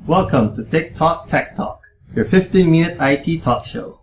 Welcome to TikTok Tech Talk, your 15-minute IT talk show.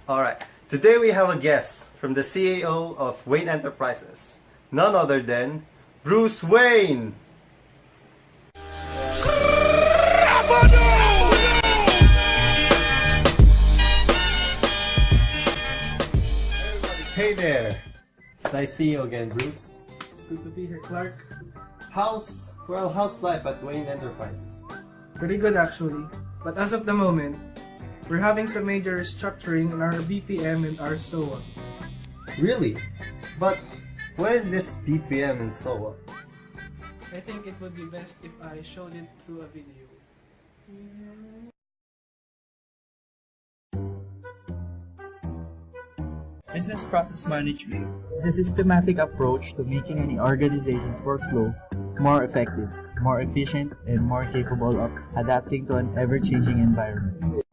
Alright, today we have a guest from the CEO of Wayne Enterprises, none other than Bruce Wayne! Hey there! It's nice to see you again, Bruce. It's good to be here, Clark. How's life at Wayne Enterprises? Pretty good actually. But as of the moment, we're having some major restructuring in our BPM and our SOA. Really? But what is this BPM and SOA? I think it would be best if I showed it through a video. Business process management is a systematic approach to making an organization's workflow more effective, more efficient, and more capable of adapting to an ever-changing environment.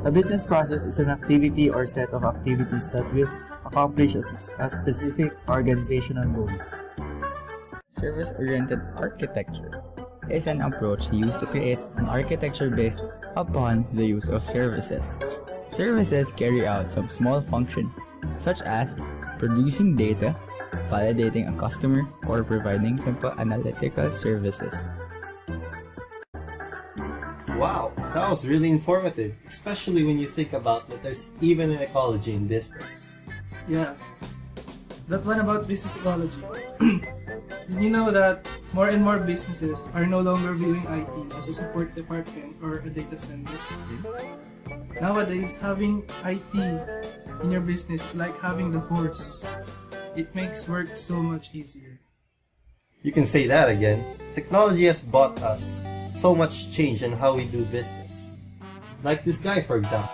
A business process is an activity or set of activities that will accomplish a specific organizational goal. Service-oriented architecture is an approach used to create an architecture based upon the use of services. Services carry out some small function, such as producing data, validating a customer, or providing simple analytical services. Wow, that was really informative, especially when you think about that there's even an ecology in business. Yeah. That one about business ecology. Did you know that more and more businesses are no longer viewing IT as a support department or a data center? Nowadays, having IT in your business is like having the force. It makes work so much easier. You can say that again. Technology has brought us so much change in how we do business. Like this guy, for example.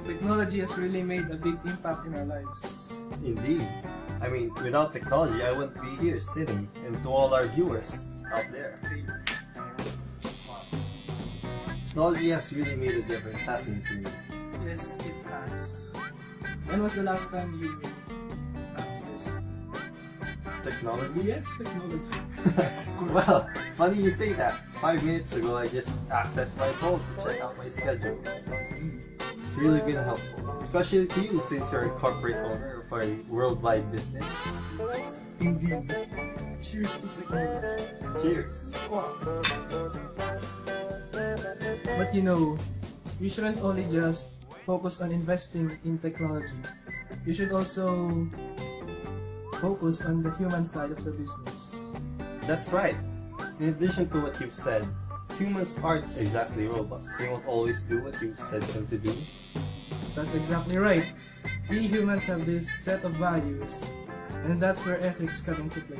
technology has really made a big impact in our lives. Indeed. I mean, without technology, I wouldn't be here sitting. And to all our viewers out there, technology has really made a difference, hasn't it, to me? Yes, it has. When was the last time you accessed? Technology? Yes, technology. Well, funny you say that. 5 minutes ago, I just accessed my phone to check out my schedule. It's really been helpful, especially to you since you're a corporate owner of a worldwide business. Yes, indeed. Cheers to technology. Cheers! But you know, we shouldn't only just focus on investing in technology. We should also focus on the human side of the business. That's right. In addition to what you've said, humans aren't exactly robots. They won't always do what you've said them to do. That's exactly right. We humans have this set of values, and that's where ethics come into place.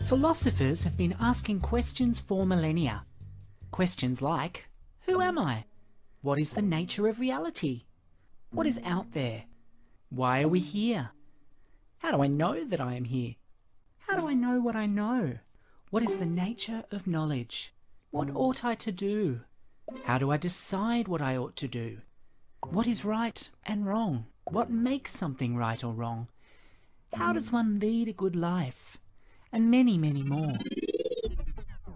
Philosophers have been asking questions for millennia. Questions like, who am I? What is the nature of reality? What is out there? Why are we here? How do I know that I am here? How do I know what I know? What is the nature of knowledge? What ought I to do? How do I decide what I ought to do? What is right and wrong? What makes something right or wrong? How does one lead a good life? And many, many more.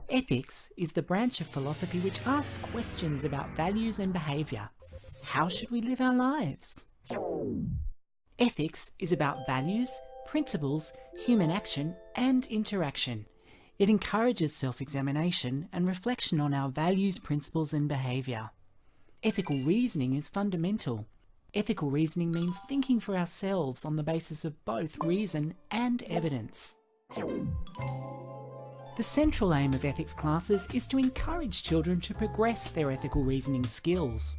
Ethics is the branch of philosophy which asks questions about values and behaviour. How should we live our lives? Ethics is about values, principles, human action and interaction. It encourages self-examination and reflection on our values, principles and behaviour. Ethical reasoning is fundamental. Ethical reasoning means thinking for ourselves on the basis of both reason and evidence. The central aim of ethics classes is to encourage children to progress their ethical reasoning skills.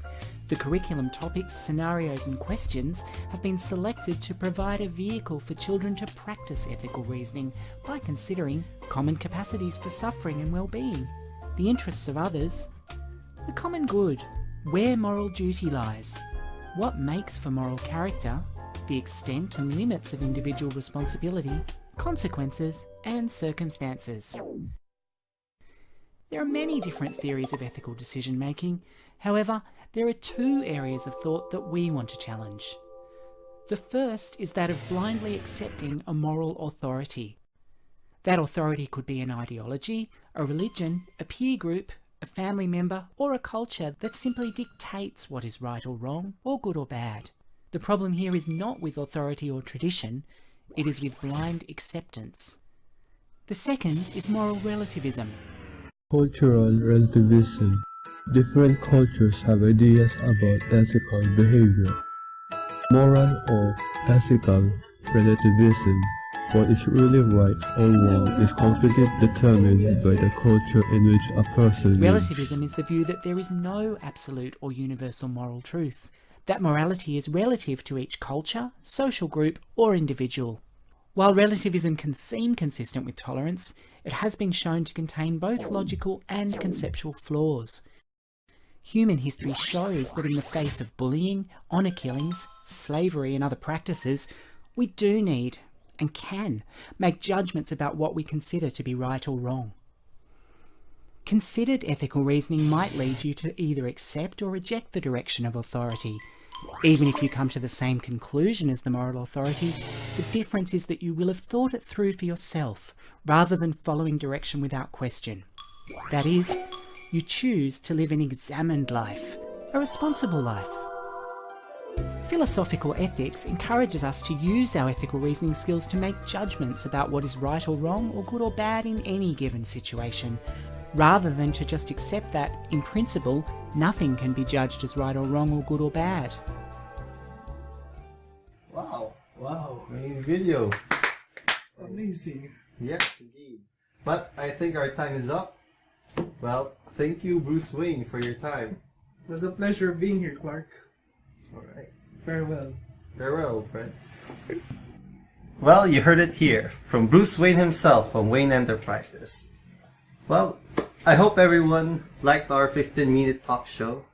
The curriculum topics, scenarios and questions have been selected to provide a vehicle for children to practice ethical reasoning by considering common capacities for suffering and well-being, the interests of others, the common good, where moral duty lies, what makes for moral character, the extent and limits of individual responsibility, consequences and circumstances. There are many different theories of ethical decision making. However, there are two areas of thought that we want to challenge. The first is that of blindly accepting a moral authority. That authority could be an ideology, a religion, a peer group, a family member, or a culture that simply dictates what is right or wrong, or good or bad. The problem here is not with authority or tradition, it is with blind acceptance. The second is moral relativism. Cultural relativism. Different cultures have ideas about ethical behavior. Moral or ethical relativism, what is really right or wrong, is completely determined by the culture in which a person lives. Relativism is the view that there is no absolute or universal moral truth, that morality is relative to each culture, social group, or individual. While relativism can seem consistent with tolerance, it has been shown to contain both logical and conceptual flaws. Human history shows that in the face of bullying, honour killings, slavery and other practices, we do need and can make judgments about what we consider to be right or wrong. Considered ethical reasoning might lead you to either accept or reject the direction of authority. Even if you come to the same conclusion as the moral authority, the difference is that you will have thought it through for yourself, rather than following direction without question. That is, you choose to live an examined life, a responsible life. Philosophical ethics encourages us to use our ethical reasoning skills to make judgments about what is right or wrong or good or bad in any given situation, rather than to just accept that, in principle, nothing can be judged as right or wrong or good or bad. Wow, main video. Amazing. Yes, indeed. But I think our time is up. Well, thank you, Bruce Wayne, for your time. It was a pleasure being here, Clark. Alright. Farewell. Farewell, friend. Well, you heard it here from Bruce Wayne himself from Wayne Enterprises. Well, I hope everyone liked our 15-minute talk show.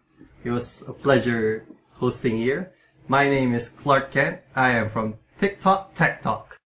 It was a pleasure hosting here. My name is Clark Kent. I am from TikTok Tech Talk.